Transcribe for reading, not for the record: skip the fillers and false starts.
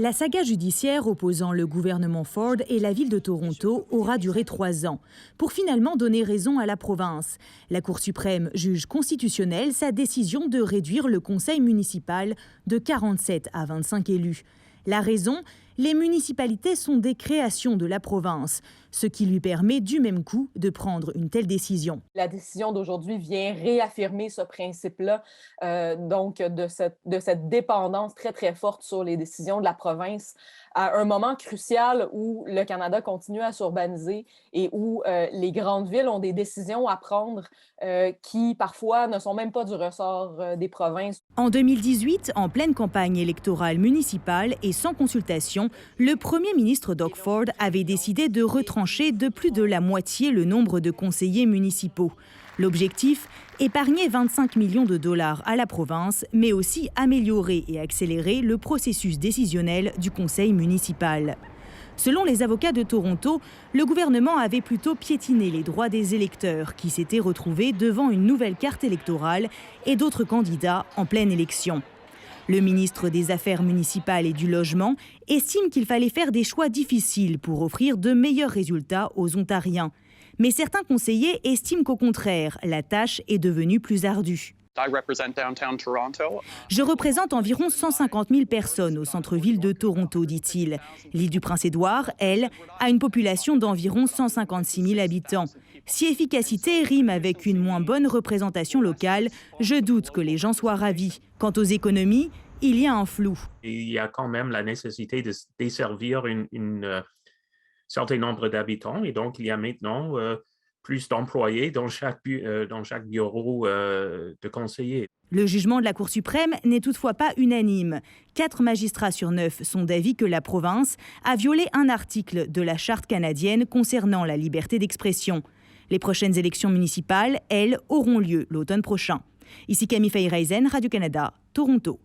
La saga judiciaire opposant le gouvernement Ford et la ville de Toronto aura duré 3 ans, pour finalement donner raison à la province. La Cour suprême juge constitutionnelle sa décision de réduire le conseil municipal de 47 à 25 élus. La raison, les municipalités sont des créations de la province, ce qui lui permet du même coup de prendre une telle décision. La décision d'aujourd'hui vient réaffirmer ce principe-là, donc de cette dépendance très, très forte sur les décisions de la province à un moment crucial où le Canada continue à s'urbaniser et où les grandes villes ont des décisions à prendre qui, parfois, ne sont même pas du ressort des provinces. En 2018, en pleine campagne électorale municipale et sans consultation, le premier ministre Doug Ford avait décidé de retrancher de plus de la moitié le nombre de conseillers municipaux. L'objectif, épargner 25 millions de dollars à la province, mais aussi améliorer et accélérer le processus décisionnel du conseil municipal. Selon les avocats de Toronto, le gouvernement avait plutôt piétiné les droits des électeurs qui s'étaient retrouvés devant une nouvelle carte électorale et d'autres candidats en pleine élection. Le ministre des Affaires municipales et du Logement estime qu'il fallait faire des choix difficiles pour offrir de meilleurs résultats aux Ontariens. Mais certains conseillers estiment qu'au contraire, la tâche est devenue plus ardue. Je représente environ 150 000 personnes au centre-ville de Toronto, dit-il. L'île du Prince-Édouard, elle, a une population d'environ 156 000 habitants. Si efficacité rime avec une moins bonne représentation locale, je doute que les gens soient ravis. Quant aux économies, il y a un flou. Il y a quand même la nécessité de desservir un certain nombre d'habitants et donc il y a maintenant plus d'employés dans chaque bureau de conseiller. Le jugement de la Cour suprême n'est toutefois pas unanime. 4 magistrats sur 9 sont d'avis que la province a violé un article de la Charte canadienne concernant la liberté d'expression. Les prochaines élections municipales, elles, auront lieu l'automne prochain. Ici Camille Fayreisen, Radio-Canada, Toronto.